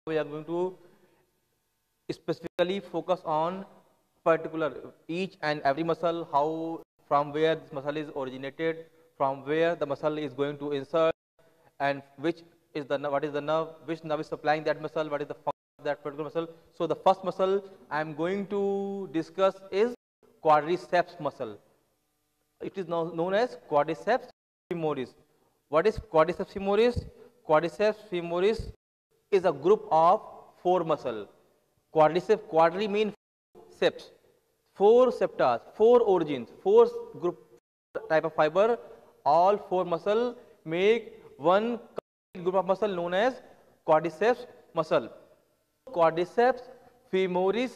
we are going to specifically focus on particular each and every muscle, how, from where this muscle is originated, from where the muscle is going to insert, and which is the what is the nerve, which nerve is supplying that muscle, what is the function of that particular muscle. So the first muscle I am going to discuss is quadriceps muscle. It is now known as quadriceps femoris. What is quadriceps femoris? Quadriceps femoris is a group of 4 muscle. Quadriceps, quadri mean ceps, 4 septa, 4 origins, 4 group type of fiber. All 4 muscle make one group of muscle known as quadriceps muscle. Quadriceps femoris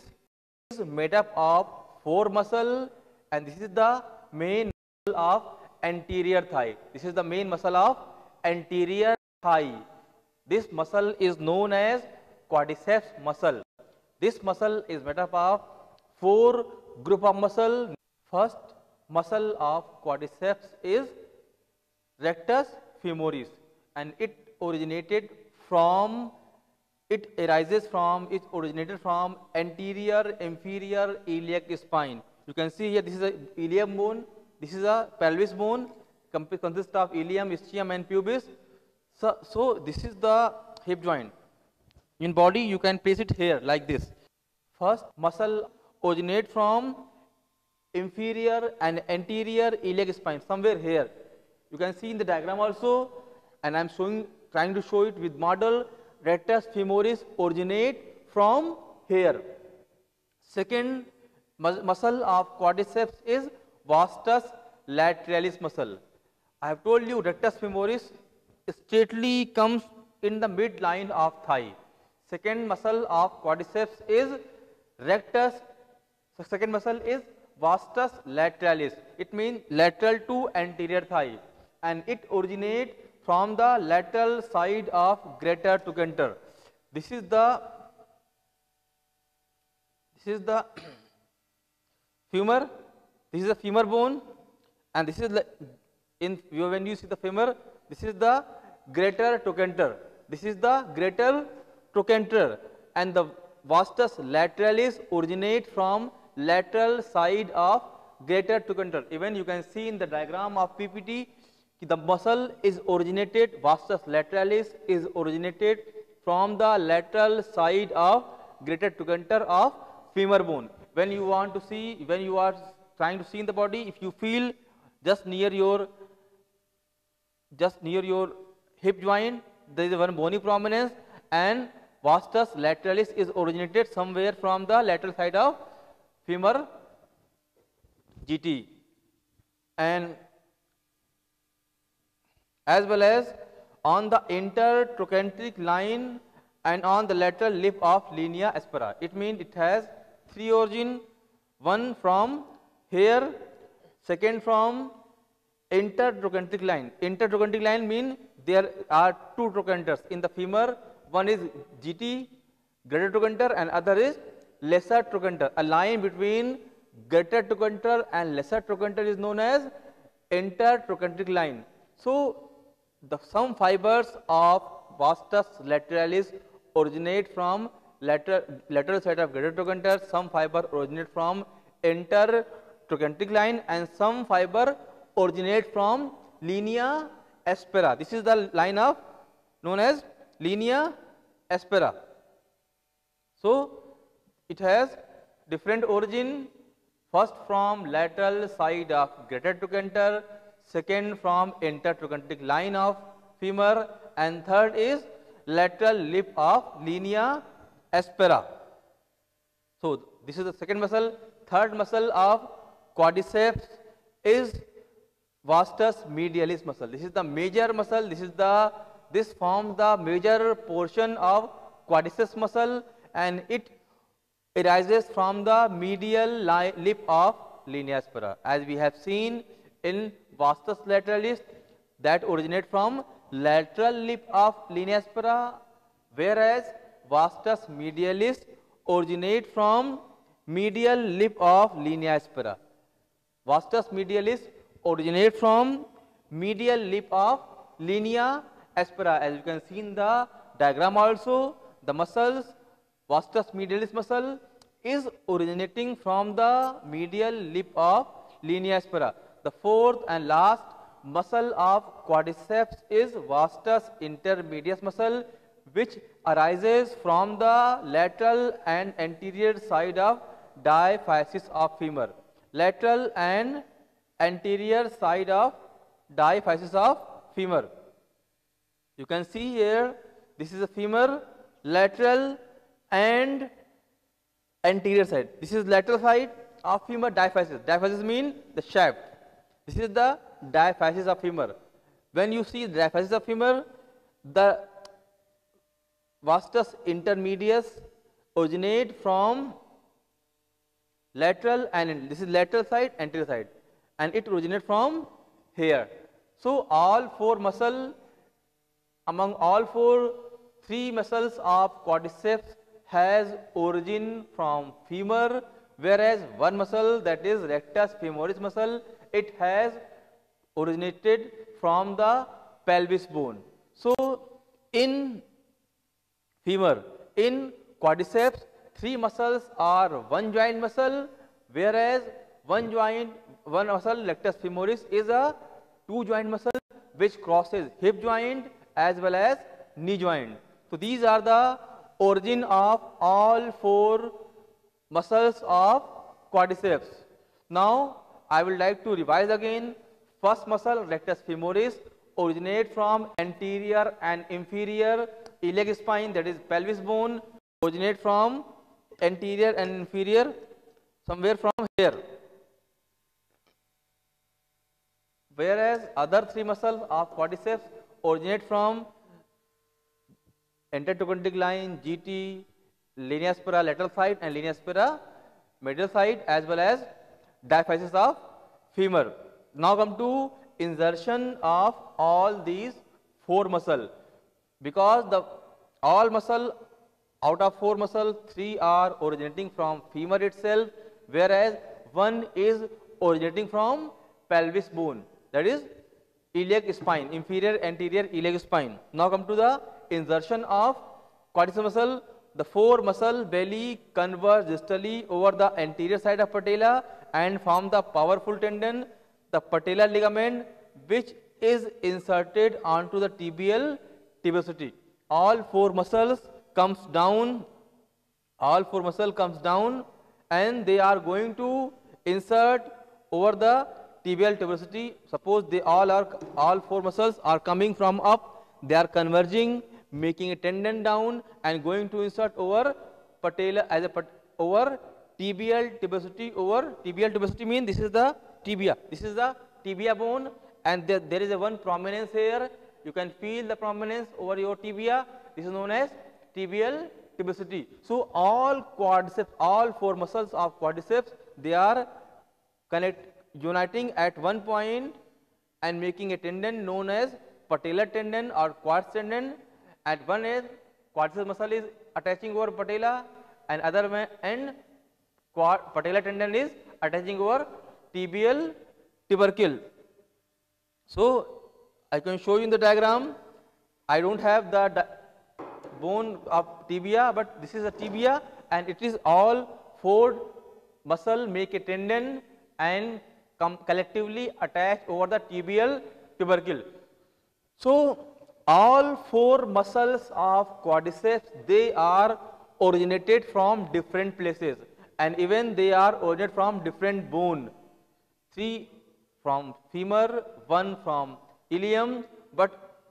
is made up of 4 muscle, and this is the main muscle of anterior thigh. This is the main muscle of anterior thigh. This muscle is known as quadriceps muscle. This muscle is made up of 4 group of muscle. First muscle of quadriceps is rectus femoris, and it originated from anterior inferior iliac spine. You can see here, this is a ilium bone, this is a pelvis bone, consists of ilium, ischium and pubis. So this is the hip joint. In body you can place it here like this. First muscle originate from inferior and anterior iliac spine, somewhere here. You can see in the diagram also, and I am trying to show it with model. Rectus femoris originate from here. Second muscle of quadriceps is vastus lateralis muscle. I have told you rectus femoris straightly comes in the midline of thigh. Second muscle of quadriceps is rectus. So second muscle is vastus lateralis. It means lateral to anterior thigh, and it originates from the lateral side of greater trochanter. This is the femur. This is the femur bone, and this is when you see the femur, this is the greater trochanter. This is the greater trochanter, and the vastus lateralis originate from lateral side of greater trochanter. Even you can see in the diagram of PPT, the muscle is originated, vastus lateralis is originated from the lateral side of greater trochanter of femur bone. When you want to see, when you are trying to see in the body, if you feel just near your hip joint, there is one bony prominence, and vastus lateralis is originated somewhere from the lateral side of femur GT, and as well as on the intertrochanteric line and on the lateral lip of linea aspera. It means it has 3 origin, one from here, second from intertrochanteric line. Intertrochanteric line means there are 2 trochanters in the femur. One is GT, greater trochanter, and other is lesser trochanter. A line between greater trochanter and lesser trochanter is known as intertrochanteric line. So some fibers of vastus lateralis originate from lateral side of greater trochanter, some fiber originate from intertrochanteric line, and some fiber originate from linea aspera. This is the line of known as linea aspera. So it has different origin. First from lateral side of greater trochanter, second from intertrochanteric line of femur, and third is lateral lip of linea aspera. So this is the second muscle. Third muscle of quadriceps is vastus medialis muscle. This is the major muscle. This forms the major portion of quadriceps muscle, and it arises from the medial lip of linea aspera. As we have seen in vastus lateralis, that originate from lateral lip of linea aspera, whereas vastus medialis originate from medial lip of linea aspera. Vastus medialis originate from medial lip of linea aspera. As you can see in the diagram also, the muscles, vastus medialis muscle is originating from the medial lip of linea aspera. The fourth and last muscle of quadriceps is vastus intermedius muscle, which arises from the lateral and anterior side of diaphysis of femur. Lateral and anterior side of diaphysis of femur. You can see here, this is a femur, lateral and anterior side. This is lateral side of femur, diaphysis. Diaphysis means the shaft. This is the diaphysis of femur. When you see the diaphysis of femur, the vastus intermedius originate from lateral, and this is lateral side, anterior side, and it originates from here. So all four muscle, among all four, three muscles of quadriceps has origin from femur, whereas one muscle, that is rectus femoris muscle, it has originated from the pelvis bone. So in femur, in quadriceps, three muscles are one joint muscle, whereas one muscle, rectus femoris, is a two joint muscle which crosses hip joint as well as knee joint. So these are the origin of all four muscles of quadriceps. Now I would like to revise again. First muscle, rectus femoris, originate from anterior and inferior iliac spine, that is pelvis bone, originate from anterior and inferior, somewhere from here. Whereas other three muscles of quadriceps originate from intertrochanteric line, GT, linea aspera lateral side and linea aspera medial side, as well as diaphysis of femur. Now come to insertion of all these four muscle, because the all muscle, out of four muscle, three are originating from femur itself, whereas one is originating from pelvis bone, that is iliac spine, inferior anterior iliac spine. Now come to the insertion of quadriceps muscle. The four muscle belly converge distally over the anterior side of patella and form the powerful tendon, the patellar ligament, which is inserted onto the tibial tuberosity. All four muscles comes down, and they are going to insert over the tibial tuberosity. Suppose they all four muscles are coming from up, they are converging, making a tendon down and going to insert over patella as over tibial tuberosity. Over tibial tuberosity means this is the tibia. This is the tibia bone, and there is a one prominence here. You can feel the prominence over your tibia. This is known as tibial tuberosity. So all quadriceps, all four muscles of quadriceps, they are uniting at one point and making a tendon known as patellar tendon or quads tendon. At one end, quadriceps muscle is attaching over patella, and other end, patellar tendon is attaching over tibial tubercle. So I can show you in the diagram. I don't have the bone of tibia, but this is a tibia, and it is all four muscle make a tendon and collectively attach over the tibial tubercle. So all four muscles of quadriceps, they are originated from different places, and even they are originated from different bone. Three from femur, one from ilium, but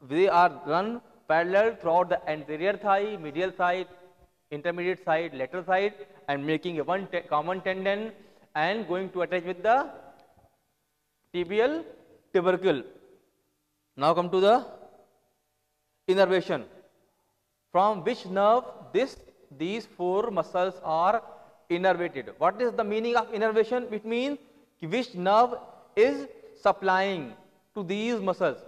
they are run parallel throughout the anterior thigh, medial side, intermediate side, lateral side, and making a one common tendon and going to attach with the tibial tubercle. Now come to the innervation. From which nerve these four muscles are innervated? What is the meaning of innervation? It means which nerve is supplying to these muscles.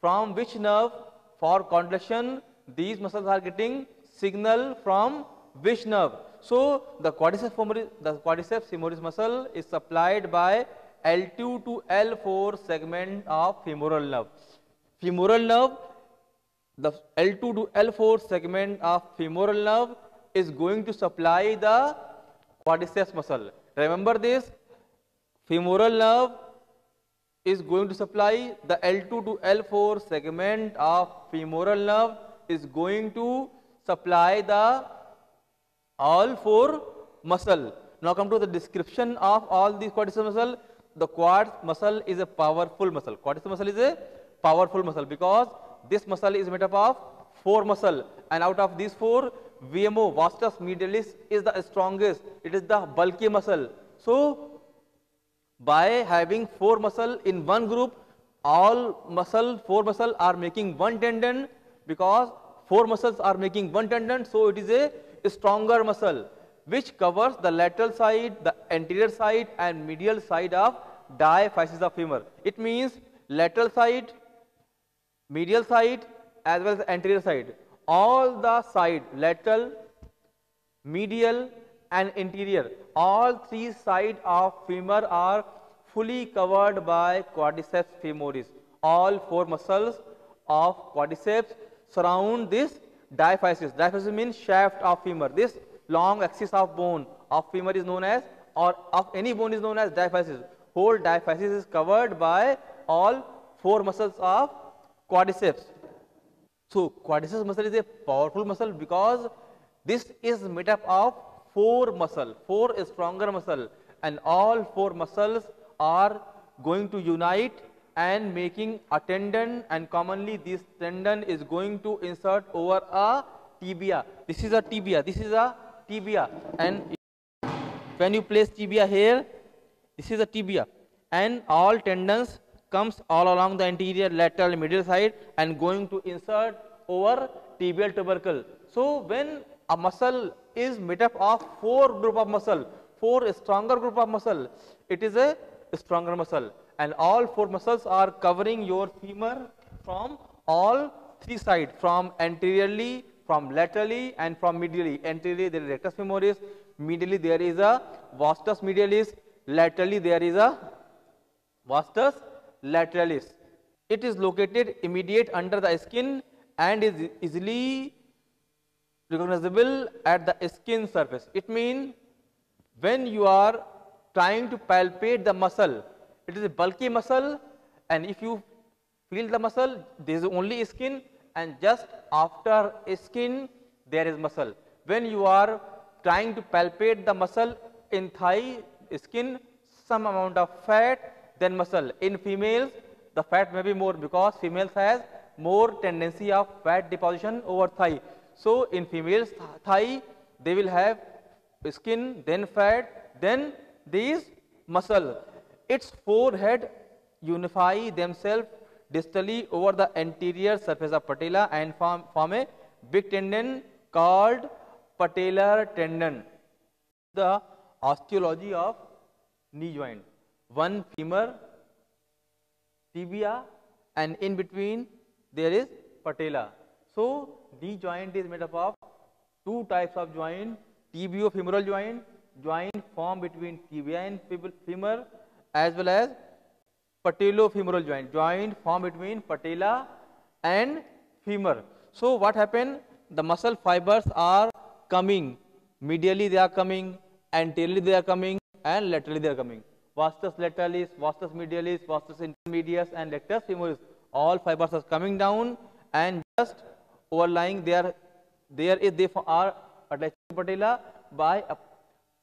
From which nerve for contraction these muscles are getting signal from which nerve? So the quadriceps femoris muscle is supplied by L2 to L4 segment of femoral nerve. Femoral nerve the L2 to L4 segment of femoral nerve is going to supply the quadriceps muscle. Remember this, femoral nerve is going to supply the L2 to L4 segment of femoral nerve is going to supply the all four muscle. Now come to the description of all these quadriceps muscle. The quad muscle is a powerful muscle. Quadriceps muscle is a powerful muscle because this muscle is made up of four muscle, and out of these four, VMO, vastus medialis, is the strongest. It is the bulky muscle. So by having four muscle in one group, four muscle are making one tendon. Because four muscles are making one tendon, so it is a stronger muscle which covers the lateral side, the anterior side and medial side of diaphysis of femur. It means lateral side, medial side as well as anterior side. All the side, lateral, medial and anterior, all three sides of femur are fully covered by quadriceps femoris. All four muscles of quadriceps surround this diaphysis. Diaphysis means shaft of femur. This long axis of bone of femur is known as, or of any bone is known as diaphysis. Whole diaphysis is covered by all four muscles of quadriceps. So quadriceps muscle is a powerful muscle because this is made up of four muscle, four stronger muscle, and all four muscles are going to unite and making a tendon, and commonly this tendon is going to insert over a tibia. This is a tibia, this is a tibia, and when you place tibia here, this is a tibia, and all tendons comes all along the anterior, lateral, medial side and going to insert over tibial tubercle. So when a muscle is made up of four group of muscle, four stronger group of muscle, it is a stronger muscle, and all four muscles are covering your femur from all three sides, from anteriorly, from laterally and from medially. Anteriorly there is rectus femoris, medially there is a vastus medialis, laterally there is a vastus lateralis. It is located immediate under the skin and is easily recognizable at the skin surface. It means when you are trying to palpate the muscle, it is a bulky muscle, and if you feel the muscle, there is only skin, and just after skin there is muscle. When you are trying to palpate the muscle in thigh skin, some amount of fat, then muscle. In females, the fat may be more because females has more tendency of fat deposition over thigh. So in females thigh, they will have skin, then fat, then these muscle. Its forehead unify themselves distally over the anterior surface of patella and form a big tendon called patellar tendon. The osteology of knee joint: one femur, tibia, and in between there is patella. So knee joint is made up of two types of joint: tibiofemoral joint formed between tibia and femur, as well as patellofemoral joint formed between patella and femur. So what happened? The muscle fibers are coming medially, they are coming anteriorly, they are coming, and laterally they are coming. Vastus lateralis, vastus medialis, vastus intermedius and rectus femoris, all fibers are coming down, and just overlying they are attached to patella by a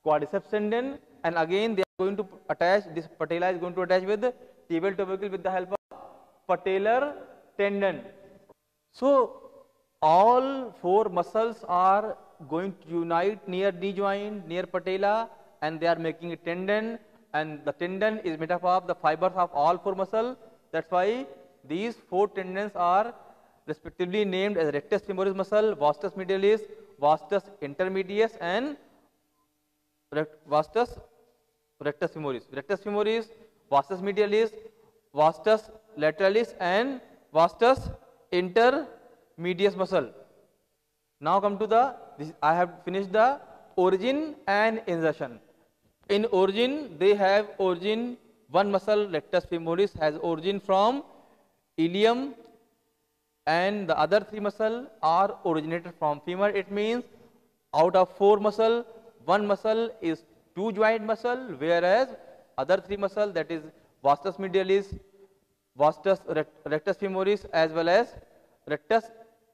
quadriceps tendon, and again they are going to attach, this patella is going to attach with the tibial tubercle with the help of patellar tendon. So all four muscles are going to unite near knee joint, near patella, and they are making a tendon, and the tendon is made up of the fibers of all four muscles. That's why these four tendons are respectively named as rectus femoris muscle, vastus medialis, vastus intermedius and vastus rectus femoris. Rectus femoris, vastus medialis, vastus lateralis and vastus intermedius muscle. Now come to the, I have finished the origin and insertion. In origin, they have origin, one muscle rectus femoris has origin from ilium and the other 3 muscle are originated from femur. It means out of 4 muscle, 1 muscle is 2 joint muscle, whereas other 3 muscle, that is vastus medialis, vastus rectus femoris, as well as rectus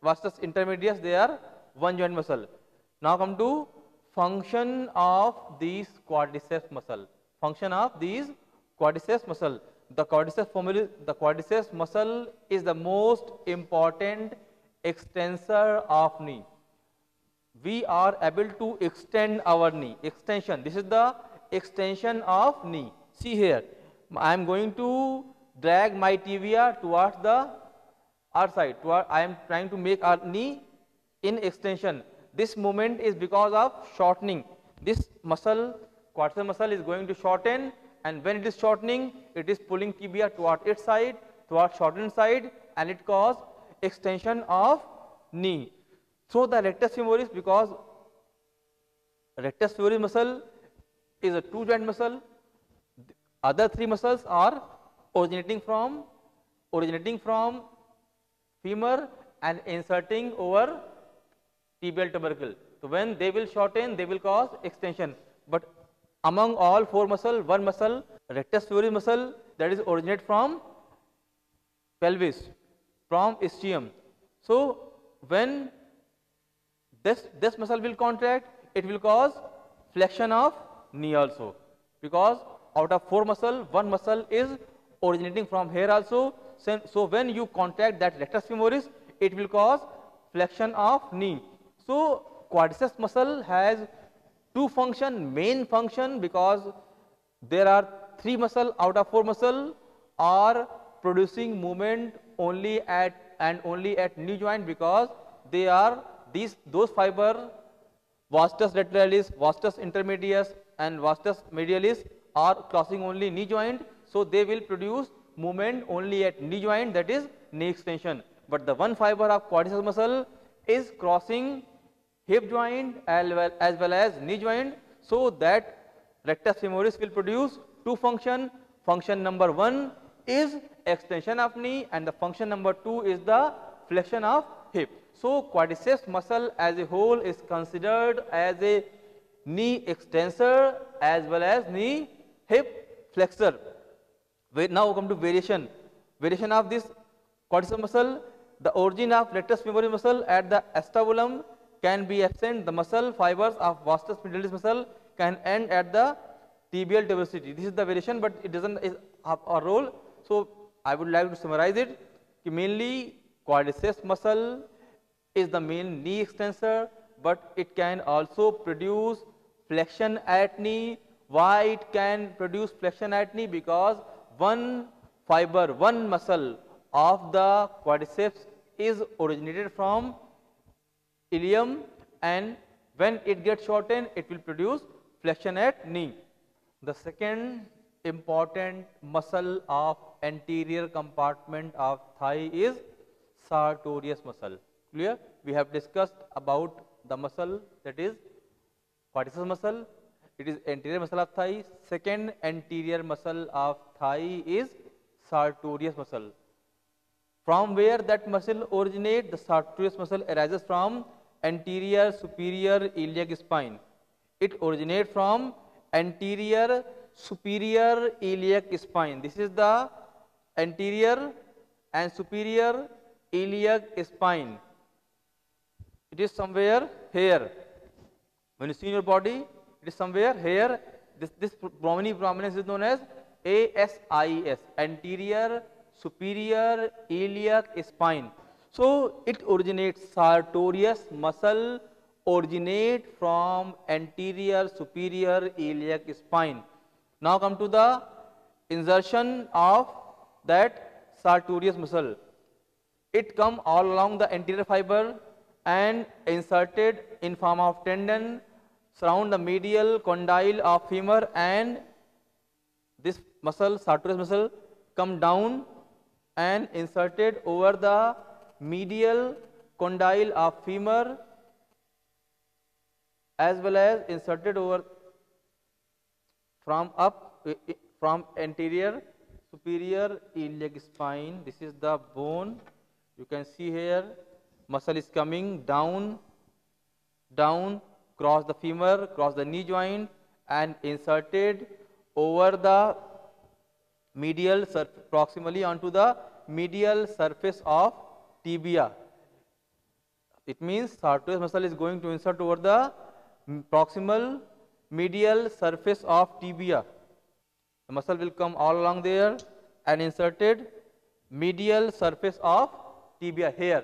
vastus intermedius, they are 1 joint muscle. Now come to function of these quadriceps muscle. Function of these quadriceps muscle. The quadriceps muscle is the most important extensor of knee. We are able to extend our knee. Extension. This is the extension of knee. See here. I am going to drag my tibia towards the our side. I am trying to make our knee in extension. This movement is because of shortening. This muscle, quadriceps muscle, is going to shorten, and when it is shortening, it is pulling tibia toward its side, toward shortened side, and it causes extension of knee. So the rectus femoris, because rectus femoris muscle is a 2 joint muscle, other 3 muscles are originating from femur and inserting over tibial tubercle. So when they will shorten, they will cause extension. But among all 4 muscle, 1 muscle, rectus femoris muscle, that is originate from pelvis, from ischium. So when this muscle will contract, it will cause flexion of knee also, because out of 4 muscle, 1 muscle is originating from here also. So when you contract that rectus femoris, it will cause flexion of knee. So quadriceps muscle has 2 function, main function, because there are 3 muscle out of 4 muscle are producing movement only at knee joint, because they are those fiber, vastus lateralis, vastus intermedius, and vastus medialis are crossing only knee joint. So they will produce movement only at knee joint, that is knee extension. But the one fiber of quadriceps muscle is crossing hip joint as well as knee joint, so that rectus femoris will produce 2 function. Function number 1 is extension of knee, and the function number 2 is the flexion of hip. So quadriceps muscle as a whole is considered as a knee extensor as well as knee hip flexor. Now come to variation. Variation of this quadriceps muscle. The origin of rectus femoris muscle at the acetabulum can be absent. The muscle fibers of vastus medialis muscle can end at the tibial tuberosity. This is the variation, but it doesn't have a role. So I would like to summarize it. Mainly quadriceps muscle is the main knee extensor, but it can also produce flexion at knee. Why it can produce flexion at knee? Because one fiber, one muscle of the quadriceps is originated from ilium, and when it gets shortened, it will produce flexion at knee. The second important muscle of anterior compartment of thigh is sartorius muscle. Clear? We have discussed about the muscle, that is quadriceps muscle. It is anterior muscle of thigh. Second anterior muscle of thigh is sartorius muscle. From where that muscle originates? The sartorius muscle arises from anterior superior iliac spine. It originates from anterior superior iliac spine. This is the anterior and superior iliac spine. It is somewhere here. When you see in your body, it is somewhere here. This prominence is known as ASIS, anterior superior iliac spine. So it originates, sartorius muscle originate from anterior superior iliac spine. Now come to the insertion of that sartorius muscle. It come all along the anterior fiber and inserted in form of tendon, surround the medial condyle of femur, and this muscle, sartorius muscle, come down and inserted over the medial condyle of femur, as well as inserted over from anterior superior iliac spine. This is the bone You can see here muscle is coming down, cross the femur, cross the knee joint and inserted over the medial proximally onto the medial surface of tibia. It means sartorius muscle is going to insert over the proximal medial surface of tibia. The muscle will come all along there and inserted medial surface of tibia here.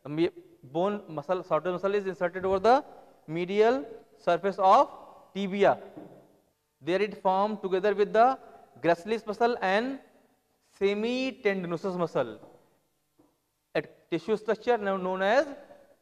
The bone muscle, sartorius muscle is inserted over the medial surface of tibia. There it formed together with the gracilis muscle and semitendinosus muscle at tissue structure now known as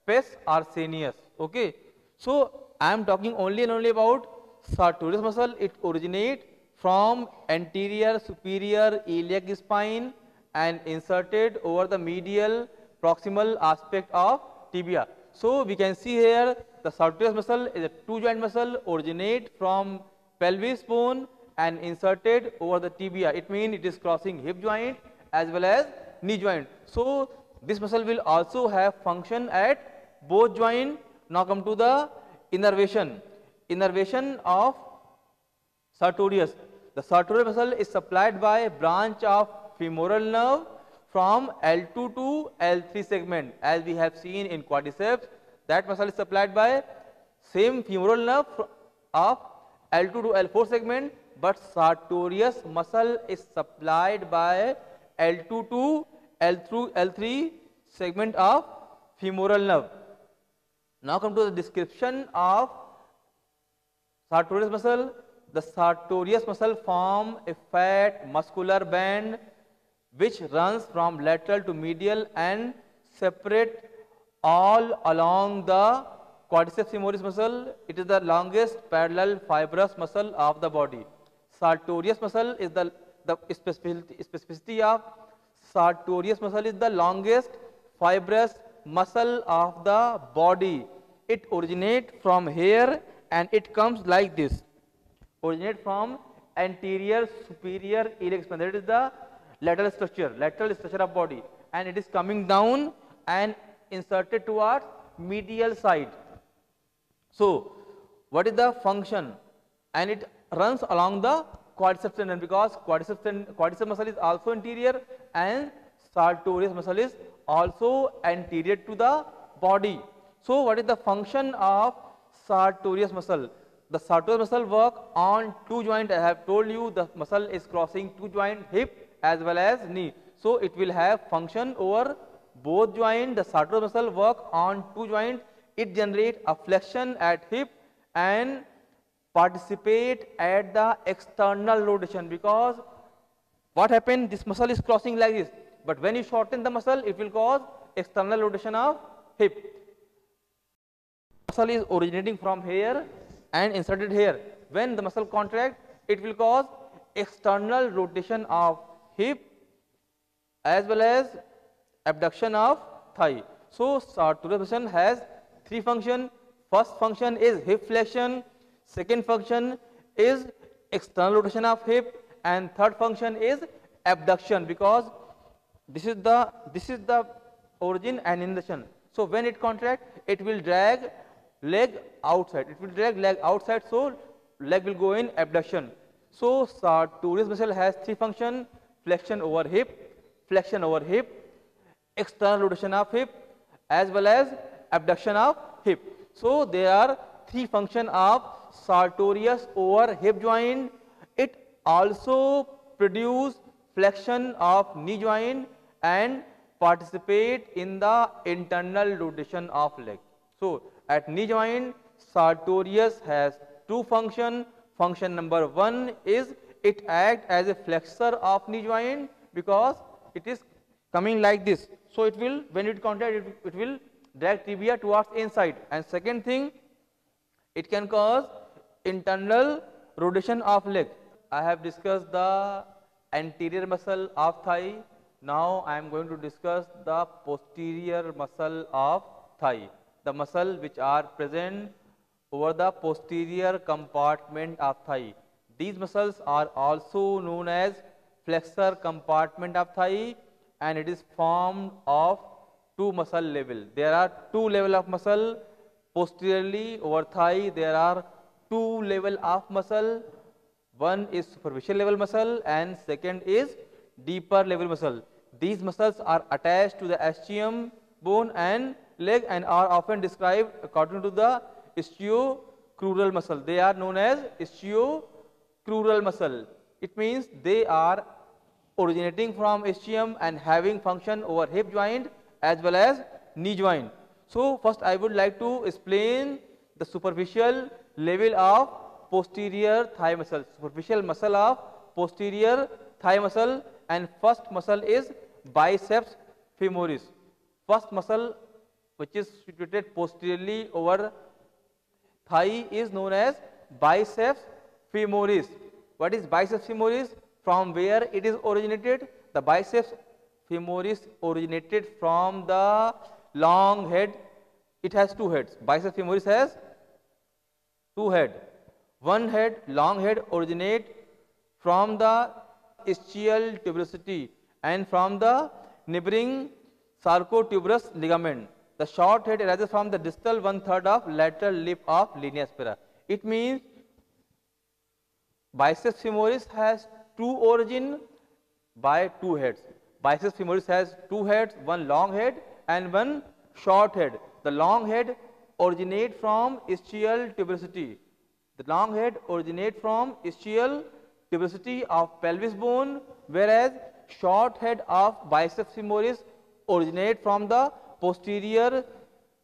pes arsenius. Okay. So I am talking only and only about sartorius muscle. It originates from anterior superior iliac spine and inserted over the medial proximal aspect of tibia. So we can see here the sartorius muscle is a two joint muscle, originate from pelvis bone and inserted over the tibia. It means it is crossing hip joint as well as knee joint. So this muscle will also have function at both joint. Now come to the innervation. Innervation of sartorius. The sartorius muscle is supplied by a branch of femoral nerve from L2 to L3 segment. As we have seen in quadriceps, that muscle is supplied by same femoral nerve of L2 to L4 segment, but sartorius muscle is supplied by L2 to L3 segment of femoral nerve. Now come to the description of sartorius muscle. The sartorius muscle form a fat muscular band which runs from lateral to medial and separate all along the quadriceps femoris muscle. It is the longest parallel fibrous muscle of the body. Sartorius muscle is the specificity of sartorius muscle is the longest fibrous muscle of the body. It originates from here and it comes like this. Originate from anterior superior iliac spine. That is the lateral structure of body, and it is coming down and inserted towards medial side. So what is the function? And it runs along the quadriceps tendon, because quadriceps muscle is also anterior and sartorius muscle is also anterior to the body. So what is the function of sartorius muscle? The sartorius muscle work on two joint. I have told you the muscle is crossing two joint, hip as well as knee. So it will have function over both joint. The sartorius muscle work on two joint. It generate a flexion at hip and participate at the external rotation, because what happened, this muscle is crossing like this, but when you shorten the muscle it will cause external rotation of hip. Muscle is originating from here and inserted here. When the muscle contract, it will cause external rotation of hip as well as abduction of thigh. So sartorius muscle has three functions. First function is hip flexion, second function is external rotation of hip, and third function is abduction, because this is the origin and insertion. So when it contract, it will drag leg outside. It will drag leg outside, so leg will go in abduction. So sartorius muscle has three functions: flexion over hip, external rotation of hip, as well as abduction of hip. So there are three functions of sartorius over hip joint. It also produce flexion of knee joint and participate in the internal rotation of leg. So at knee joint, sartorius has two functions. Function number one is it acts as a flexor of knee joint, because it is coming like this. So it will, when it contract, it will drag tibia towards inside. And second thing, it can cause internal rotation of leg. I have discussed the anterior muscle of thigh. Now I am going to discuss the posterior muscle of thigh, the muscle which are present over the posterior compartment of thigh. These muscles are also known as flexor compartment of thigh, and it is formed of two muscle level. There are two level of muscle. Posteriorly over thigh, there are two level of muscle. One is superficial level muscle and second is deeper level muscle. These muscles are attached to the ischium bone and leg and are often described according to the ischio-crural muscle. They are known as ischio-crural muscle. It means they are originating from ischium and having function over hip joint as well as knee joint. So first I would like to explain the superficial level of posterior thigh muscle. Superficial muscle of posterior thigh muscle, and first muscle is biceps femoris. First muscle which is situated posteriorly over thigh is known as biceps femoris. What is biceps femoris? From where it is originated? The biceps femoris originated from the long head. It has two heads. Biceps femoris has two heads. One head, long head, originate from the ischial tuberosity and from the neighboring sarcotuberous ligament. The short head arises from the distal 1/3 of lateral lip of linea aspera. It means biceps femoris has two origin by two heads. Biceps femoris has two heads, one long head and one short head. The long head originate from ischial tuberosity. The long head originate from ischial tuberosity of pelvis bone, whereas short head of biceps femoris originate from the posterior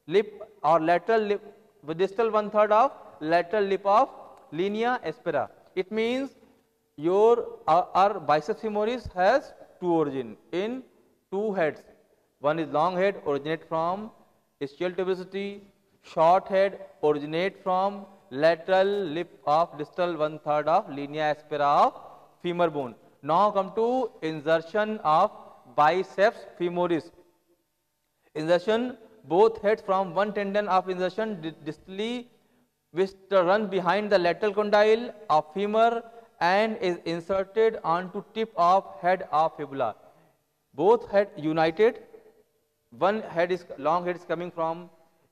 lip or lateral lip, the distal 1/3 of lateral lip of linea aspera. It means our biceps femoris has two origin in two heads. One is long head originate from ischial tuberosity, short head originate from lateral lip of distal 1/3 of linea aspera of femur bone. Now come to insertion of biceps femoris. Insertion, both heads from one tendon of insertion distally which run behind the lateral condyle of femur and is inserted onto tip of head of fibula. Both head united. One head is long head is coming from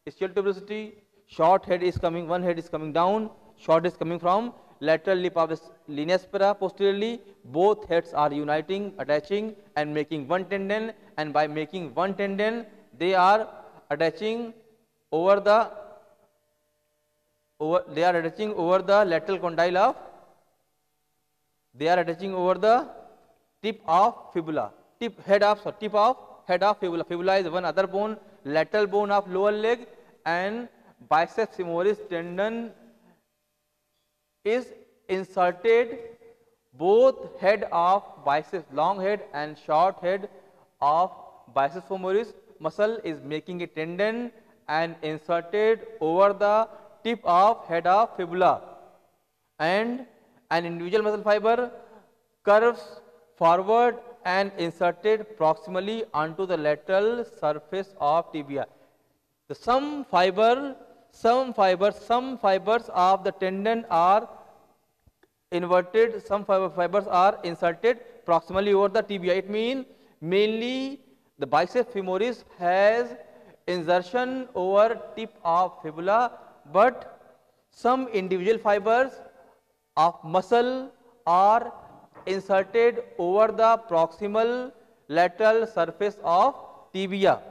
ischial tuberosity, short head is coming, one head is coming down, short is coming from lateral lip of the linea aspera posteriorly. Both heads are uniting, attaching and making one tendon, and by making one tendon they are attaching over the lateral condyle of, they are attaching over the tip of fibula, head of fibula. Fibula is one other bone, lateral bone of lower leg, and biceps femoris tendon is inserted. Both head of biceps, long head and short head of biceps femoris muscle is making a tendon and inserted over the tip of head of fibula, and an individual muscle fiber curves forward and inserted proximally onto the lateral surface of tibia. Some fibers of the tendon are inverted, some fibers are inserted proximally over the tibia. It means mainly the biceps femoris has insertion over tip of fibula, but some individual fibers of muscle are inserted over the proximal lateral surface of tibia.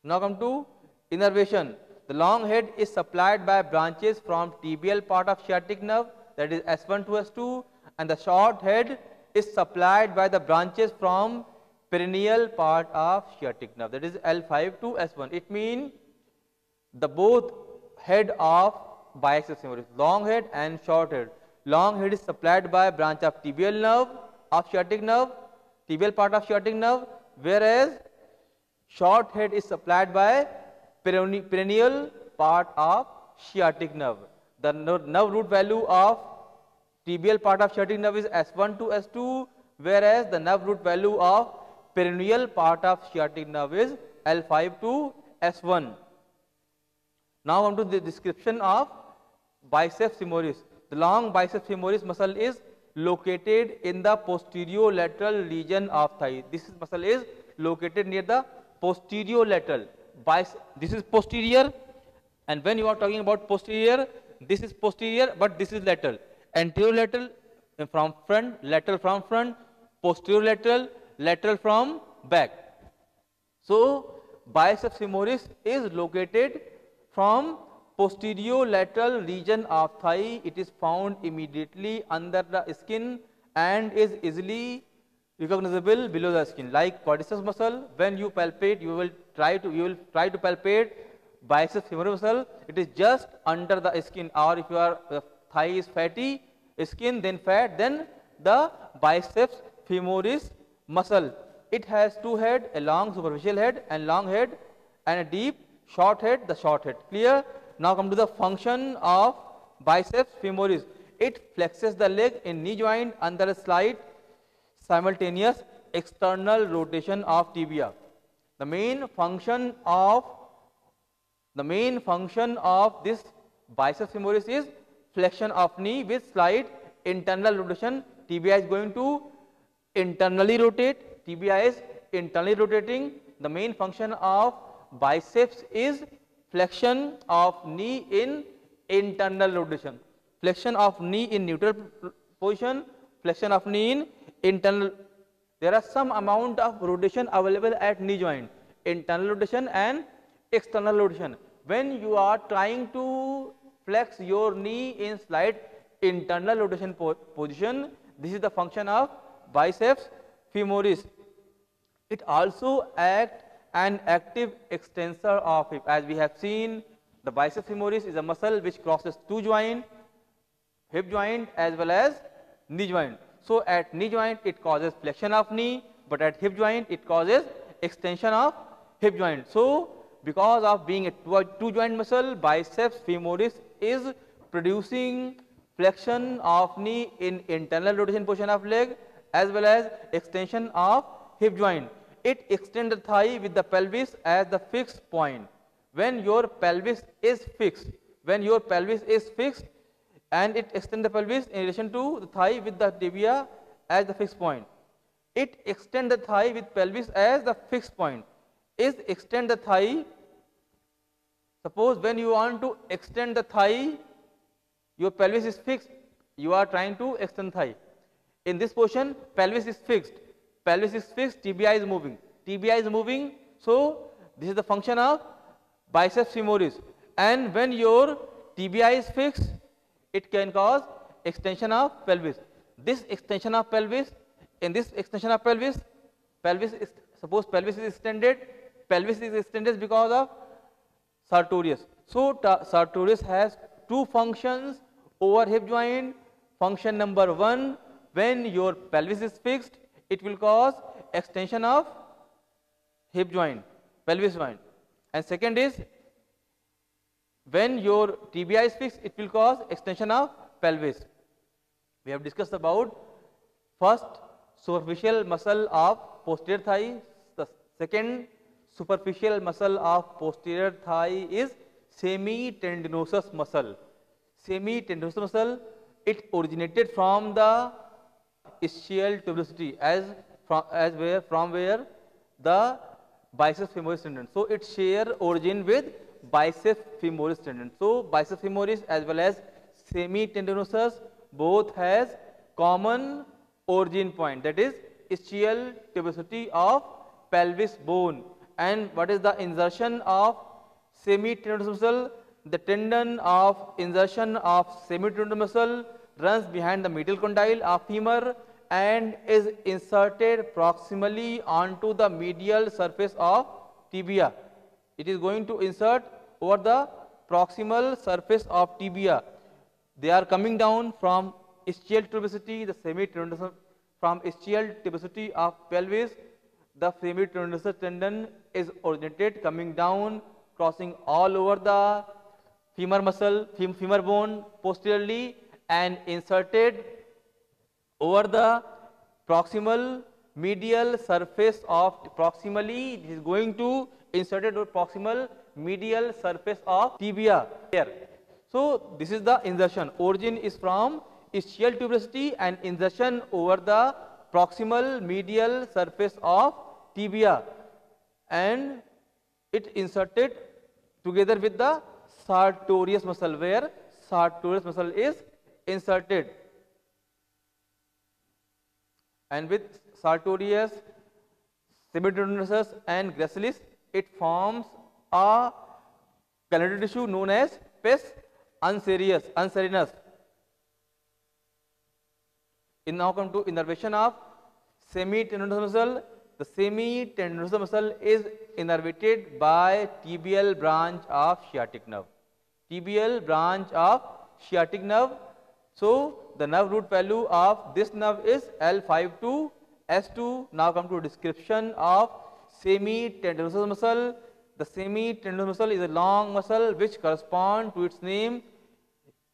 Now come to innervation. The long head is supplied by branches from tibial part of sciatic nerve, that is S1 to S2, and the short head is supplied by the branches from perineal part of sciatic nerve, that is L5 to S1. It means the both head of biceps femoris, long head and short head. Long head is supplied by branch of tibial nerve of sciatic nerve, tibial part of sciatic nerve, whereas short head is supplied by perineal part of sciatic nerve. The nerve root value of tibial part of sciatic nerve is S1 to S2, whereas the nerve root value of perineal part of sciatic nerve is L5 to S1. Now come to the description of biceps femoris. The long biceps femoris muscle is located in the posterior lateral region of thigh. This muscle is located near the posterolateral. This is posterior, and when you are talking about posterior, this is posterior, but this is lateral. Anterolateral from front, lateral from front, posterolateral, lateral from back. So biceps femoris is located from posterolateral region of thigh. It is found immediately under the skin and is easily recognizable below the skin. Like quadriceps muscle, when you palpate, you will try to palpate biceps femoris muscle. It is just under the skin, or if your thigh is fatty skin, then fat, then the biceps femoris muscle. It has two heads, a long superficial head and long head, and a deep short head, the short head. Clear? Now come to the function of biceps femoris. It flexes the leg in knee joint under a slight simultaneous external rotation of tibia. The main function of this biceps femoris is flexion of knee with slight internal rotation. Tibia is going to internally rotate. Tibia is internally rotating. The main function of biceps is flexion of knee in internal rotation. Flexion of knee in neutral position, flexion of knee in internal. There are some amount of rotation available at knee joint, internal rotation and external rotation. When you are trying to flex your knee in slight internal rotation position, this is the function of biceps femoris. It also acts an active extensor of hip. As we have seen, the biceps femoris is a muscle which crosses two joints, hip joint as well as knee joint. So at knee joint it causes flexion of knee, but at hip joint it causes extension of hip joint. So because of being a two joint muscle, biceps femoris is producing flexion of knee in internal rotation position of leg as well as extension of hip joint. It extends the thigh with the pelvis as the fixed point. When your pelvis is fixed, and it extends the pelvis in relation to the thigh with the tibia as the fixed point. It extends the thigh with pelvis as the fixed point. Is extend the thigh. Suppose when you want to extend the thigh, your pelvis is fixed, you are trying to extend thigh. In this position, pelvis is fixed, tibia is moving, so this is the function of biceps femoris. And when your tibia is fixed, it can cause extension of pelvis. This extension of pelvis, suppose pelvis is extended because of sartorius. So sartorius has two functions over hip joint. Function number one, when your pelvis is fixed, it will cause extension of hip joint, pelvis joint. And second is, when your tibia is fixed, it will cause extension of pelvis. We have discussed about first superficial muscle of posterior thigh. The second superficial muscle of posterior thigh is semitendinosus muscle. Semitendinosus muscle, it originated from the ischial tuberosity from where the biceps femoris tendon. So it share origin with biceps femoris tendon. So biceps femoris as well as semitendinosus both has common origin point, that is ischial tuberosity of pelvis bone. And what is the insertion of semitendinosus muscle? The tendon of insertion of semitendinosus muscle runs behind the medial condyle of femur and is inserted proximally onto the medial surface of tibia. It is going to insert over the proximal surface of tibia. They are coming down from ischial tuberosity, the semitendinosus, from ischial tuberosity of pelvis. The semitendinosus tendon is originated coming down, crossing all over the femur muscle, femur bone posteriorly, and inserted over the proximal medial surface of proximally. It is going to inserted over proximal medial surface of tibia here. So this is the insertion. Origin is from ischial tuberosity and insertion over the proximal medial surface of tibia. and it inserted together with the sartorius muscle, where sartorius muscle is inserted, and with sartorius, semitendinosus and gracilis, it forms a connective tissue known as pes anserinus. In now come to innervation of semitendinous muscle. The semitendinous muscle is innervated by tibial branch of sciatic nerve. Tibial branch of sciatic nerve. So the nerve root value of this nerve is L5 to S2. Now come to description of semitendinous muscle. The semitendinous muscle is a long muscle which corresponds to its name,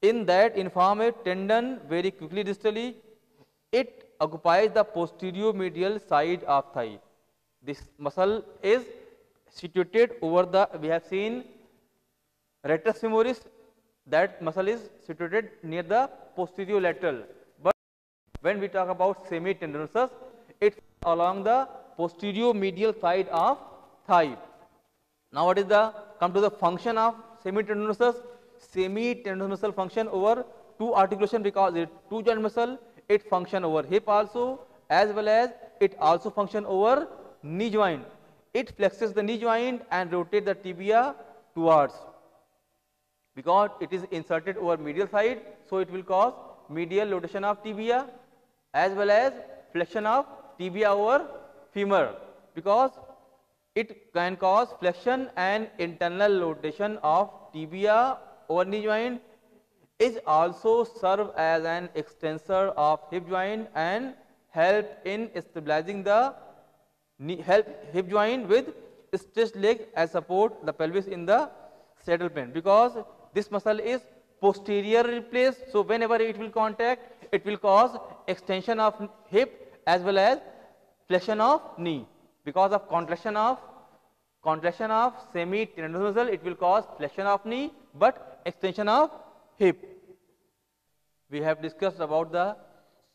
in that inform a tendon very quickly distally. It occupies the posterior medial side of thigh. This muscle is situated over the, we have seen rectus femoris, that muscle is situated near the posterior lateral. But when we talk about semitendinosus, it's along the posterior medial side of thigh. Now what is the, come to the function of semitendinosus. Semitendinous muscle function over two articulation, because it two joint muscle. It function over hip also, as well as it also function over knee joint. It flexes the knee joint and rotate the tibia towards, because it is inserted over medial side, so it will cause medial rotation of tibia as well as flexion of tibia over femur, because it can cause flexion and internal rotation of tibia over knee joint. Is also serve as an extensor of hip joint and help in stabilizing the knee, help hip joint with stretched leg as support the pelvis in the saddle plane, because this muscle is posteriorly placed. So whenever it will contact, it will cause extension of hip as well as flexion of knee. Because of contraction of semitendinous muscle, it will cause flexion of knee but extension of hip. We have discussed about the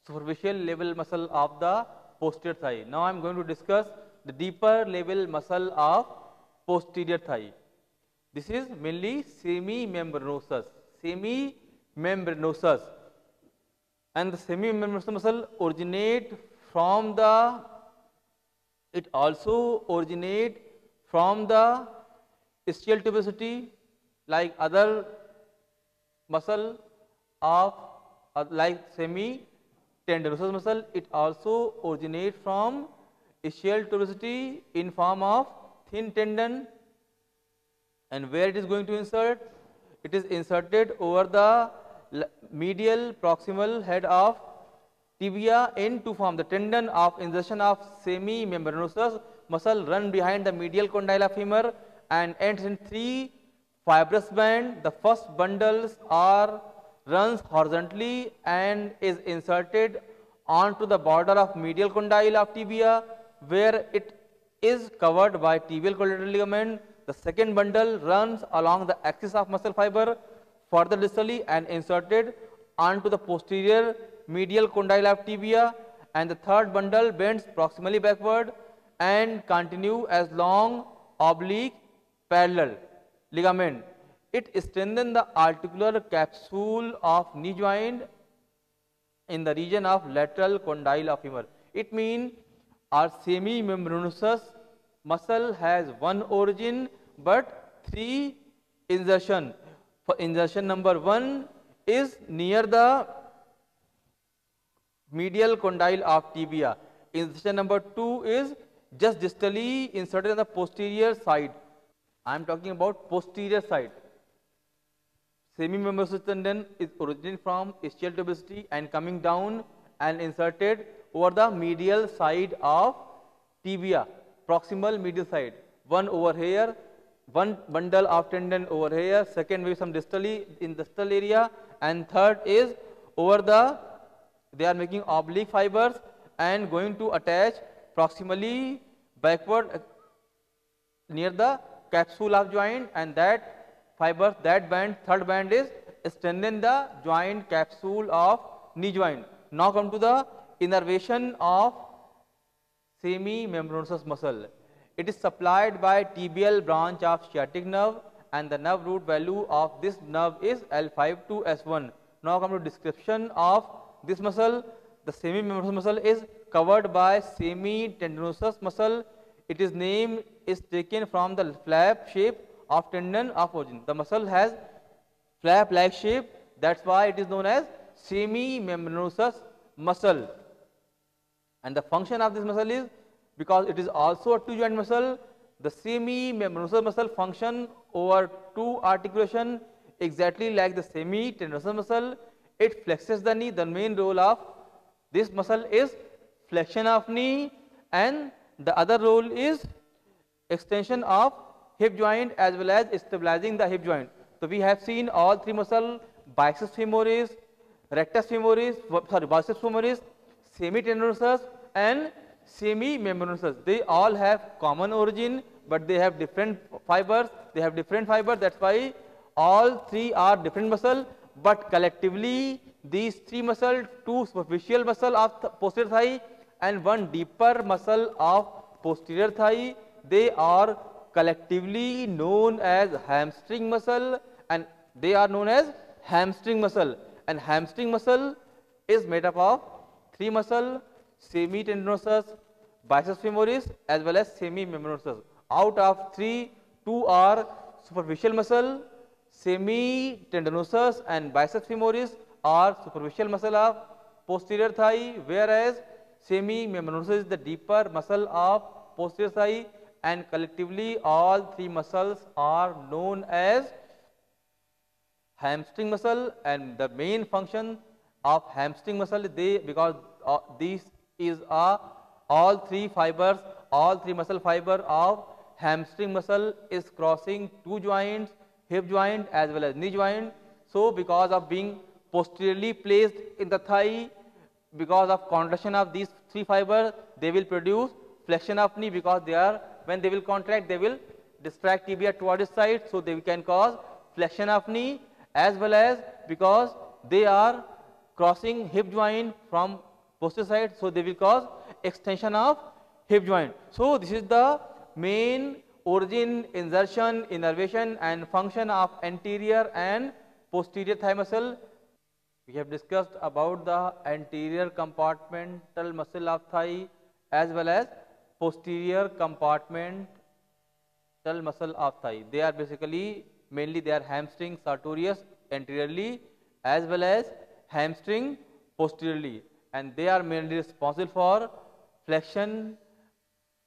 superficial level muscle of the posterior thigh. Now I am going to discuss the deeper level muscle of posterior thigh. This is mainly semimembranosus. Semimembranosus, and the semimembranosus muscle originate from the, it also originate from the ischial tuberosity, like other muscle of like semitendinosus muscle. It also originates from ischial tuberosity in form of thin tendon. And where it is going to insert? It is inserted over the medial proximal head of tibia in two form. The tendon of insertion of semimembranosus muscle run behind the medial condyle of femur and ends in three fibrous band. The first bundles are runs horizontally and is inserted onto the border of medial condyle of tibia, where it is covered by tibial collateral ligament. The second bundle runs along the axis of muscle fiber further distally and inserted onto the posterior medial condyle of tibia, and the third bundle bends proximally backward and continue as long oblique parallel ligament. It strengthens the articular capsule of knee joint in the region of lateral condyle of femur. It means our semimembranosus muscle has one origin but three insertion. For insertion number 1 is near the medial condyle of tibia. Insertion number 2 is just distally inserted on the posterior side. I am talking about posterior side. Semimembranosus tendon is originating from ischial tuberosity and coming down and inserted over the medial side of tibia, proximal medial side. One over here, one bundle of tendon over here, second maybe some distally in the distal area, and third is over the, they are making oblique fibers and going to attach proximally backward near the capsule of joint, and that fibers, that band, third band is strengthen the joint capsule of knee joint. Now come to the innervation of semimembranosus muscle. It is supplied by tibial branch of sciatic nerve, and the nerve root value of this nerve is L5 to S1. Now come to description of this muscle. The semimembranous muscle is covered by semitendinosus muscle. Its name is taken from the flap shape of tendon of origin. The muscle has flap-like shape, that's why it is known as semimembranosus muscle. And the function of this muscle is, because it is also a two-joint muscle, the semimembranosus muscle function over two articulation exactly like the semitendinosus muscle. It flexes the knee. The main role of this muscle is flexion of knee, and the other role is extension of hip joint as well as stabilizing the hip joint. So we have seen all three muscles: biceps femoris, rectus femoris, biceps femoris, semitendinosus and semimembranosus. They all have common origin, but they have different fibers. That's why all three are different muscle, but collectively these three muscles, two superficial muscle of the posterior thigh and one deeper muscle of posterior thigh, they are collectively known as hamstring muscle, and they are known as hamstring muscle. And hamstring muscle is made up of three muscle: semitendinosus, biceps femoris as well as semimembranosus. Out of three, two are superficial muscle. Semitendinosus and biceps femoris are superficial muscle of posterior thigh, whereas semimembranosus is the deeper muscle of posterior thigh, and collectively all three muscles are known as hamstring muscle. And the main function of hamstring muscle, because these is all three muscle fiber of hamstring muscle is crossing two joints, hip joint as well as knee joint. So because of being posteriorly placed in the thigh, because of contraction of these three fibers, they will produce flexion of knee, because when they will contract, they will distract tibia towards its side, so they can cause flexion of knee, as well as because they are crossing hip joint from posterior side, so they will cause extension of hip joint. So this is the main origin, insertion, innervation and function of anterior and posterior thigh muscle. We have discussed about the anterior compartmental muscle of thigh as well as posterior compartmental muscle of thigh. They are basically mainly they are hamstring sartorius anteriorly as well as hamstring posteriorly, and they are mainly responsible for flexion.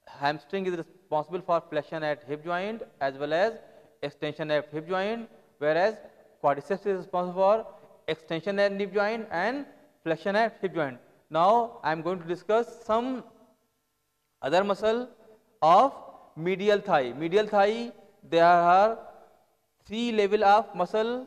Hamstring is responsible for flexion at hip joint as well as extension at hip joint, whereas quadriceps is responsible for extension at hip joint and flexion at hip joint. Now I am going to discuss some other muscle of medial thigh. Medial thigh, there are three level of muscle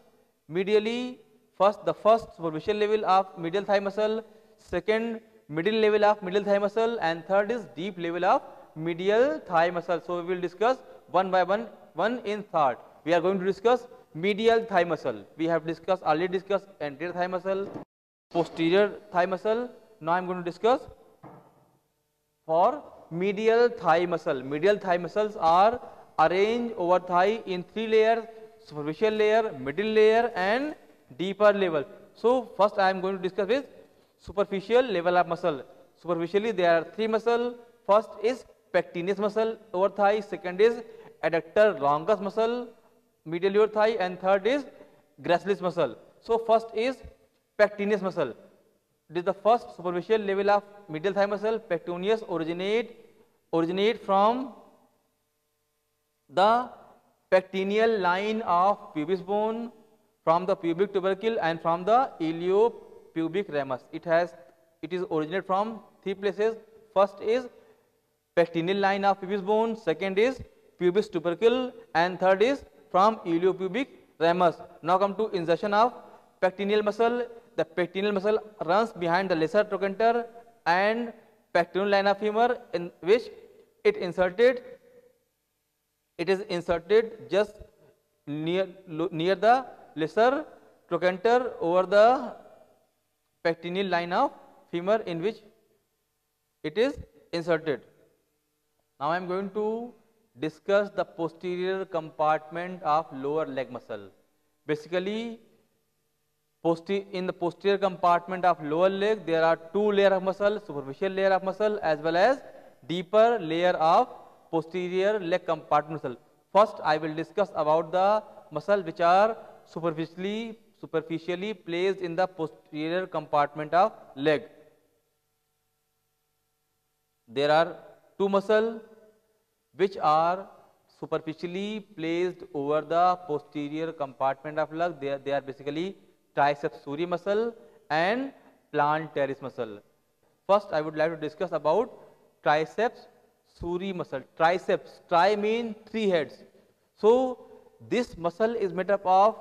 medially. The first superficial level of medial thigh muscle, second middle level of medial thigh muscle, and third is deep level of medial thigh muscle. So we will discuss one by one in third. We are going to discuss medial thigh muscle. We have already discussed anterior thigh muscle, posterior thigh muscle. Now I am going to discuss for medial thigh muscle. Medial thigh muscles are arranged over thigh in three layers: superficial layer, middle layer and deeper level. So first I am going to discuss with superficial level of muscle. Superficially there are three muscle. First is pectineus muscle over thigh, second is adductor longus muscle medial over thigh, and third is gracilis muscle. So first is pectineus muscle. This is the first superficial level of medial thigh muscle. Pectineus originate from the pectineal line of pubis bone, from the pubic tubercle and from the iliopubic ramus. It is originated from three places. First is pectineal line of pubis bone, second is pubis tubercle, and third is from iliopubic ramus. Now come to insertion of pectineal muscle. The pectineal muscle runs behind the lesser trochanter and pectoral line of femur, in which it is inserted just near the lesser trochanter over the pectineal line of femur, in which it is inserted. Now I am going to discuss the posterior compartment of lower leg muscle. Basically, in the posterior compartment of lower leg, there are two layers of muscle, superficial layer of muscle as well as deeper layer of posterior leg compartment muscle. First, I will discuss about the muscle which are superficially placed in the posterior compartment of leg. There are two muscles which are superficially placed over the posterior compartment of leg. They are basically triceps suri muscle and plantaris muscle. First, I would like to discuss about triceps suri muscle. Triceps, tri mean three heads. So this muscle is made up of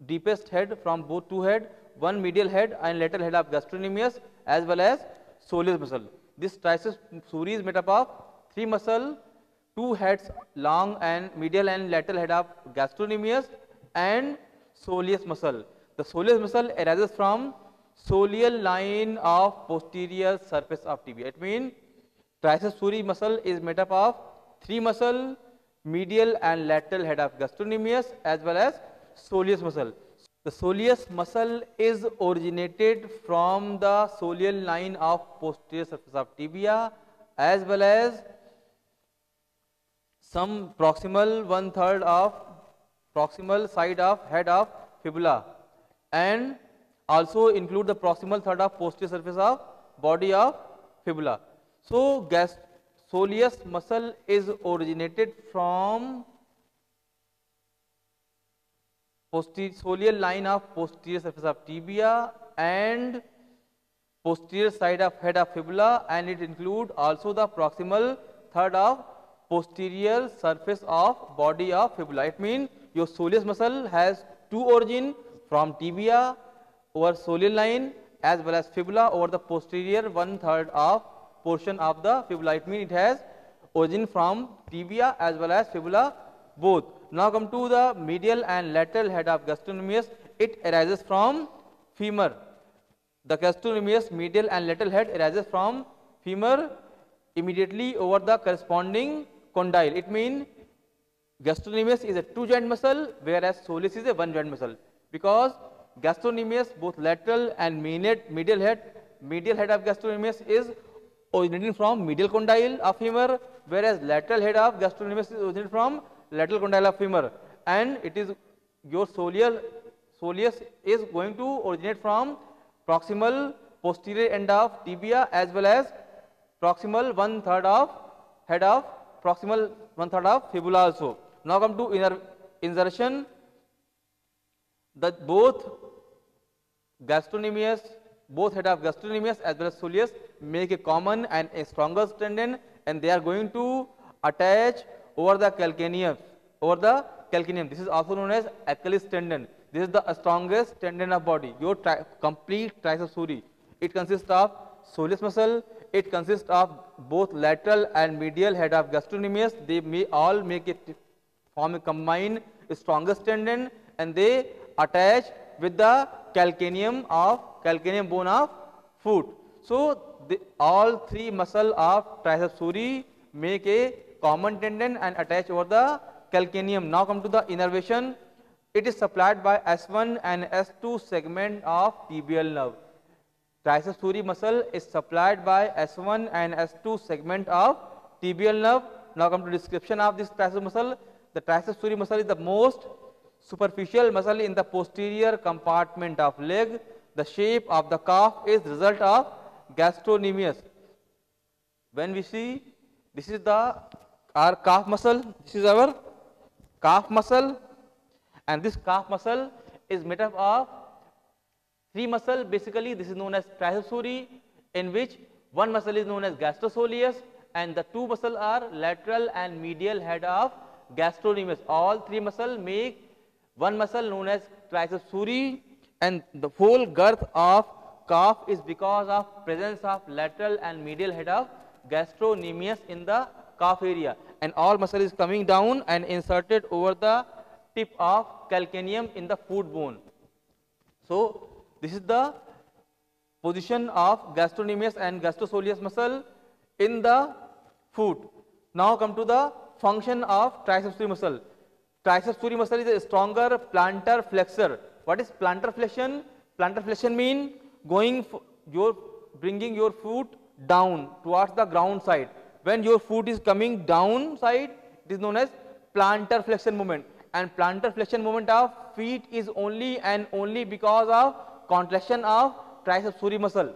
deepest head from both two head, one medial head and lateral head of gastrocnemius as well as soleus muscle. This triceps suri is made up of three muscle, two heads, long and medial and lateral head of gastrocnemius and soleus muscle. The soleus muscle arises from soleal line of posterior surface of tibia. It means triceps suri muscle is made up of three muscle, medial and lateral head of gastrocnemius as well as soleus muscle. The soleus muscle is originated from the soleal line of posterior surface of tibia as well as some proximal proximal side of head of fibula and also include the proximal third of posterior surface of body of fibula. So soleus muscle is originated from soleal line of posterior surface of tibia and posterior side of head of fibula, and it include also the proximal third of posterior surface of body of fibula. It means your soleus muscle has two origin from tibia over soleal line as well as fibula over the posterior one third of portion of the fibula. It means it has origin from tibia as well as fibula both. Now come to the medial and lateral head of gastrocnemius. It arises from femur. The gastrocnemius medial and lateral head arises from femur immediately over the corresponding condyle. It means gastrocnemius is a two joint muscle whereas soleus is a one joint muscle, because gastrocnemius both lateral and medial head of gastrocnemius is originating from medial condyle of femur, whereas lateral head of gastrocnemius is originating from lateral condyle of femur, and it is your soleus is going to originate from proximal posterior end of tibia as well as proximal one third of fibula also. Now come to insertion. That both head of gastrocnemius as well as soleus make a common and a stronger tendon, and they are going to attach over the calcaneum. This is also known as Achilles tendon. This is the strongest tendon of body. Your complete triceps suri. It consists of soleus muscle. It consists of both lateral and medial head of gastrocnemius. They may all form a combined strongest tendon, and they attach with the calcaneum bone of foot. So all three muscle of triceps suri make a common tendon and attach over the calcaneum. Now come to the innervation. It is supplied by S1 and S2 segment of tibial nerve. Triceps suri muscle is supplied by S1 and S2 segment of tibial nerve. Now come to description of this triceps muscle. The triceps suri muscle is the most superficial muscle in the posterior compartment of leg. The shape of the calf is result of gastrocnemius. When we see, this is our calf muscle. This is our calf muscle, and this calf muscle is made up of three muscle. Basically, this is known as triceps suri, in which one muscle is known as gastrosoleus, and the two muscle are lateral and medial head of gastrocnemius. All three muscle make one muscle known as triceps suri, and the whole girth of calf is because of presence of lateral and medial head of gastrocnemius in the calf area, and all muscle is coming down and inserted over the tip of calcaneum in the foot bone. So this is the position of gastrocnemius and gastrosoleus muscle in the foot. Now come to the function of triceps suri muscle. Triceps suri muscle is a stronger plantar flexor. What is plantar flexion? Plantar flexion mean bringing your foot down towards the ground side. When your foot is coming down side, it is known as plantar flexion movement. And plantar flexion movement of feet is only and only because of contraction of triceps suri muscle.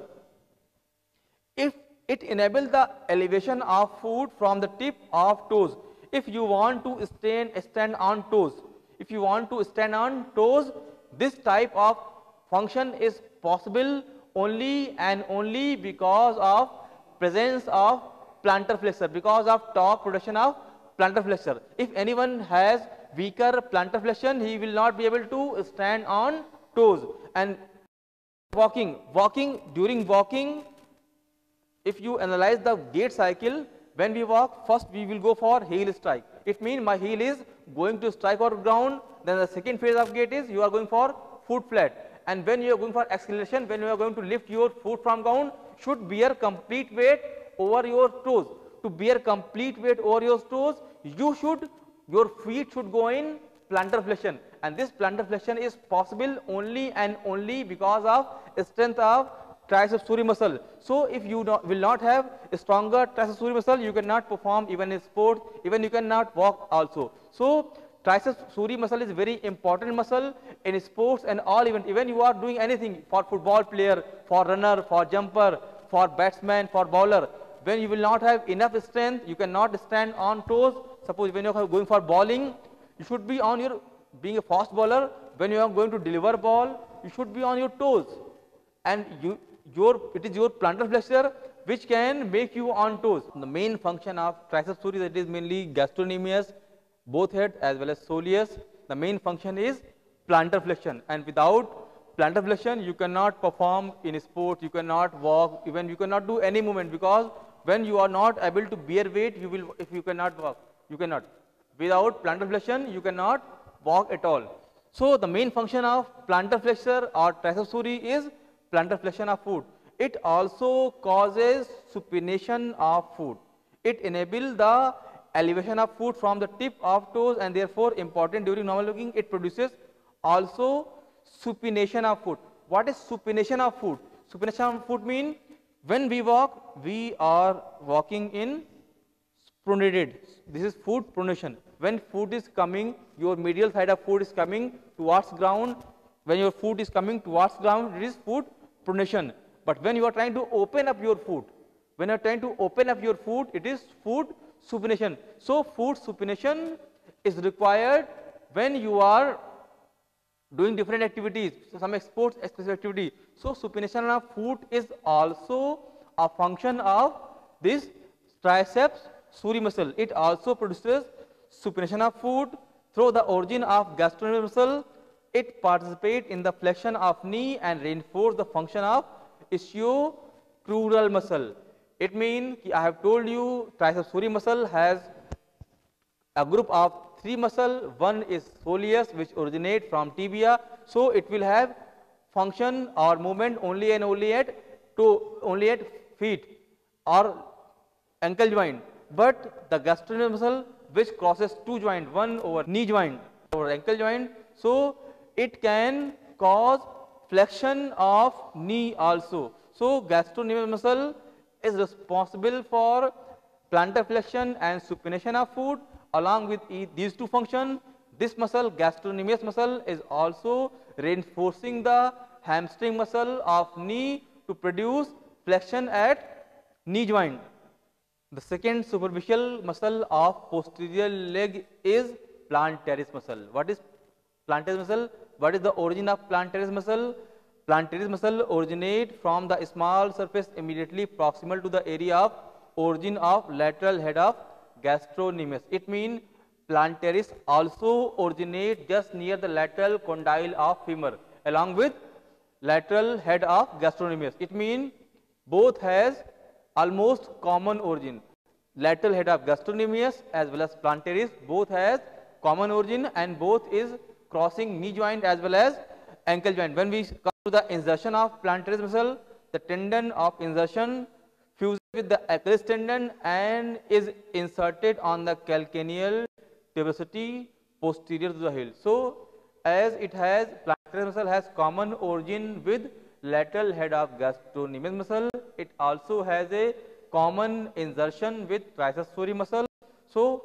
If it enables the elevation of foot from the tip of toes. If you want to stand on toes, this type of function is possible only and only because of presence of plantar flexor, because of torque production of plantar flexor. If anyone has weaker plantar flexion, he will not be able to stand on toes. And during walking, if you analyze the gait cycle, when we walk, first we will go for heel strike. It means my heel is going to strike on ground. Then the second phase of gait is you are going for foot flat. And when you are going for acceleration, when you are going to lift your foot from ground, should bear complete weight over your toes. To bear complete weight over your toes, your feet should go in plantar flexion. And this plantar flexion is possible only and only because of strength of triceps suri muscle. So if you will not have a stronger triceps suri muscle, you cannot perform even in sports, even you cannot walk also. So triceps suri muscle is very important muscle in sports and all events. Even you are doing anything, for football player, for runner, for jumper, for batsman, for bowler. When you will not have enough strength, you cannot stand on toes. Suppose when you are going for bowling, you should be on your, being a fast bowler, when you are going to deliver ball, you should be on your toes. And it is your plantar flexor which can make you on toes. The main function of triceps suri, that is mainly gastrocnemius, both head as well as soleus. The main function is plantar flexion, and without plantar flexion you cannot perform in sport, you cannot walk, even you cannot do any movement, because when you are not able to bear weight, if you cannot walk, you cannot. Without plantar flexion you cannot walk at all. So the main function of plantar flexor or triceps suri is plantar flexion of foot. It also causes supination of foot. It enables the elevation of foot from the tip of toes, and therefore important during normal walking. It produces also supination of foot. What is supination of foot? Supination of foot means when we walk, we are walking in pronated. This is foot pronation. When foot is coming, your medial side of foot is coming towards ground. When your foot is coming towards ground, it is foot pronation. But when you are trying to open up your foot, it is foot supination. So foot supination is required when you are doing different activities, some sports specific activity. So supination of foot is also a function of this triceps suri muscle. It also produces supination of foot through the origin of gastrocnemius muscle. It participates in the flexion of knee and reinforce the function of ischio-crural muscle. It means, I have told you, triceps suri muscle has a group of 3 muscle. One is soleus, which originate from tibia. So it will have function or movement only and only at feet or ankle joint. But the gastrocnemius muscle, which crosses 2 joints, one over knee joint or ankle joint, so it can cause flexion of knee also. So gastrocnemius muscle is responsible for plantar flexion and supination of foot. Along with these two functions, this muscle, gastrocnemius muscle, is also reinforcing the hamstring muscle of knee to produce flexion at knee joint. The second superficial muscle of posterior leg is plantaris muscle. What is plantaris muscle? What is the origin of plantaris muscle? Plantaris muscle originates from the small surface immediately proximal to the area of origin of lateral head of gastrocnemius. It means plantaris also originates just near the lateral condyle of femur along with lateral head of gastrocnemius. It means both has almost common origin. Lateral head of gastrocnemius as well as plantaris both has common origin, and both is crossing knee joint as well as ankle joint. When we come to the insertion of plantaris muscle, the tendon of insertion with the Achilles tendon and is inserted on the calcaneal tuberosity posterior to the heel. So, as it has plantar muscle has common origin with lateral head of gastrocnemius muscle, it also has a common insertion with triceps surae muscle. So,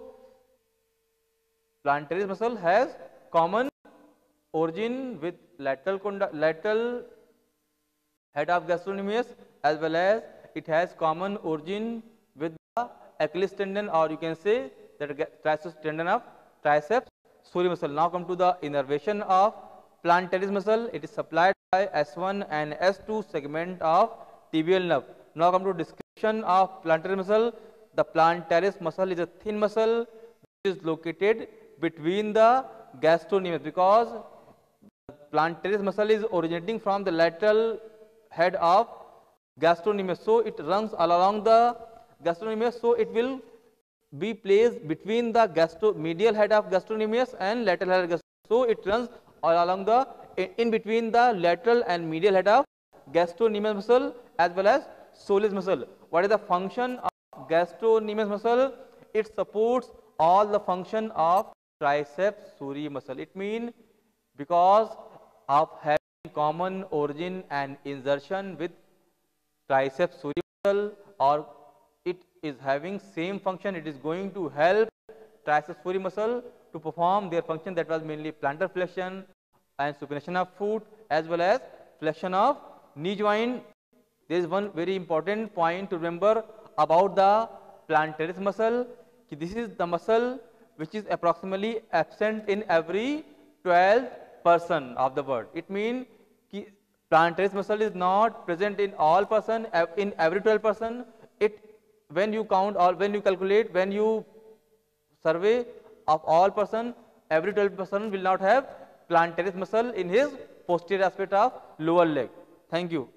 plantaris muscle has common origin with lateral head of gastrocnemius, as well as it has common origin with the Achilles tendon, or you can say that triceps tendon of triceps surae muscle. Now come to the innervation of plantaris muscle. It is supplied by S1 and S2 segment of tibial nerve. Now come to description of plantaris muscle. The plantaris muscle is a thin muscle which is located between the gastrocnemius, because plantaris muscle is originating from the lateral head of gastrocnemius. So, it runs all along the gastrocnemius. So, it will be placed between the medial head of gastrocnemius and lateral head of gastrocnemius. So, it runs all along the in between the lateral and medial head of gastrocnemius muscle as well as soleus muscle. What is the function of gastrocnemius muscle? It supports all the function of triceps surae muscle. It means because of having common origin and insertion with triceps surae muscle, or it is having same function, it is going to help triceps surae muscle to perform their function, that was mainly plantar flexion and supination of foot as well as flexion of knee joint. There is one very important point to remember about the plantaris muscle. This is the muscle which is approximately absent in every 12th person of the world. It means plantaris muscle is not present in all person, in every 12 person. It, when you count or when you calculate, when you survey of all person, every 12 person will not have plantaris muscle in his posterior aspect of lower leg. Thank you.